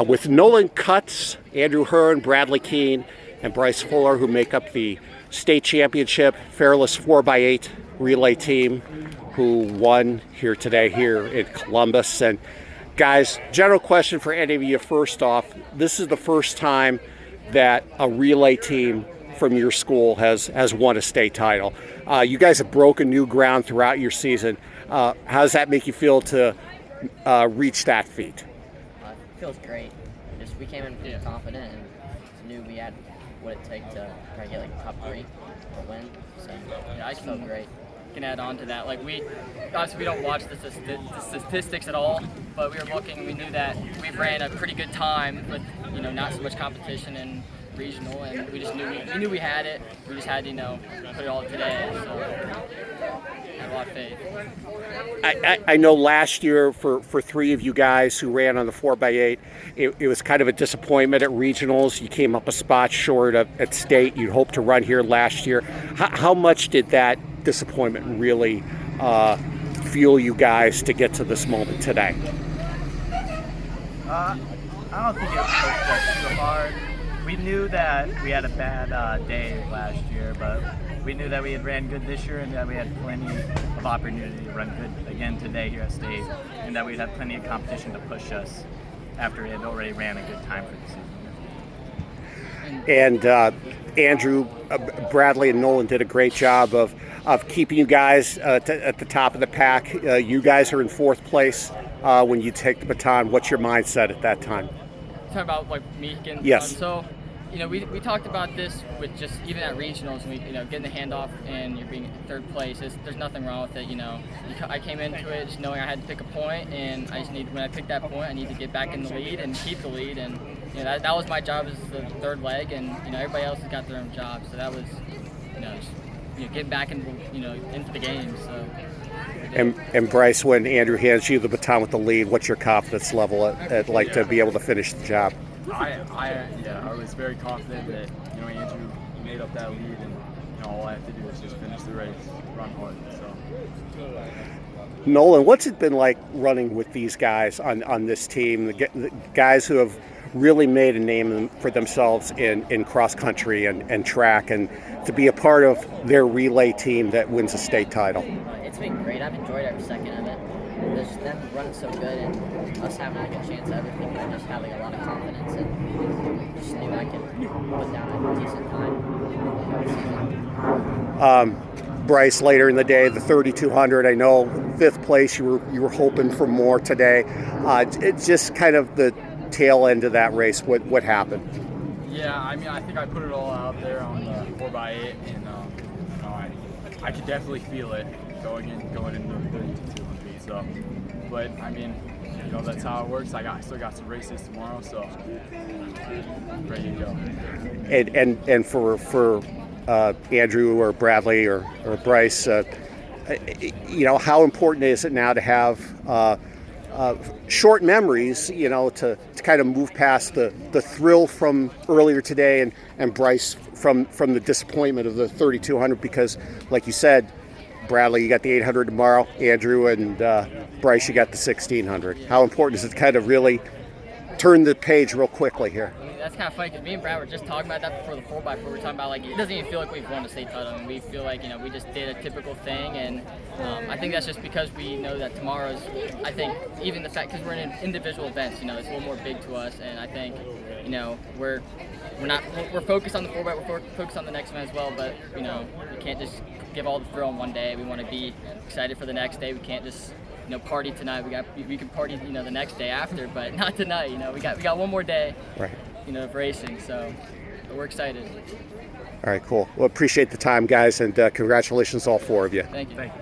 with Nolan Kutz, Andrew Hearn, Bradlee, Keehn, and Brice Fuller, who make up the state championship Fairless 4x8 relay team, who won here today here in Columbus. And guys, general question for any of you. First off, this is the first time that a relay team from your school has won a state title. You guys have broken new ground throughout your season. How does that make you feel to reach that feat? It feels great. We came in pretty confident and knew we had what it takes to try to get like top 3 or win. So yeah, I felt great. Can add on to that. Like obviously we don't watch the statistics at all, but we were looking and we knew that we ran a pretty good time with not so much competition in regional, and we just knew we had it. We just had to put it all today. So I have a lot of faith. I know last year for 3 of you guys who ran on the 4x8, it was kind of a disappointment at regionals. You came up a spot short at state. You'd hoped to run here last year. How much did that disappointment really fuel you guys to get to this moment today? I don't think it pushed us so hard. We knew that we had a bad day last year, but we knew that we had ran good this year and that we had plenty of opportunity to run good again today here at state, and that we'd have plenty of competition to push us after we had already ran a good time for the season. And Andrew, Bradlee, and Nolan did a great job of keeping you guys at the top of the pack. You guys are in 4th place when you take the baton. What's your mindset at that time? Talking about like me getting yes. So we talked about this with just even at regionals. We getting the handoff and you're being 3rd place. There's nothing wrong with it. I came into it just knowing I had to pick a point, and I just when I pick that point, I need to get back in the lead and keep the lead. And that was my job as the 3rd leg, and everybody else has got their own job. So that was just get back into the game. So. And Brice, when Andrew hands you the baton with the lead, what's your confidence level at to be able to finish the job? I was very confident that Andrew made up that lead, and all I have to do is just finish the race, run hard. So. Nolan, what's it been like running with these guys on this team? The guys who have really made a name for themselves in cross country and track, and to be a part of their relay team that wins a state title. It's been great. I've enjoyed every second of it. Just them running so good and us having like a chance at everything. I just had like a lot of confidence and just knew I could put down a decent time. Brice, later in the day, the 3,200. I know 5th place. You were hoping for more today. It's just kind of the tail end of that race. What happened? Yeah, I think I put it all out there on the 4x8, and I could definitely feel it going into the 3,200. So, but that's how it works. I still got some races tomorrow, so ready to go. And for Andrew or Bradlee or Brice, how important is it now to have short memories, to kind of move past the thrill from earlier today and Brice from the disappointment of the 3,200, because like you said, Bradlee, you got the 800 tomorrow. Andrew and Brice, you got the 1,600. How important is it to kind of really turn the page real quickly here? That's kind of funny because me and Brad were just talking about that before the 4x4. We were talking about it doesn't even feel like we've won a state title. We feel like we just did a typical thing, and I think that's just because we know that tomorrow's. I think even the fact because we're in individual events, it's a little more big to us, and I think we're focused on the 4x4. We're focused on the next event as well, but we can't just give all the thrill in one day. We want to be excited for the next day. We can't just party tonight. We can party the next day after, but not tonight. We got one more day. Right. Of racing, so we're excited. All right, cool. Well, appreciate the time, guys, and congratulations, all 4 of you. Thank you. Thank you.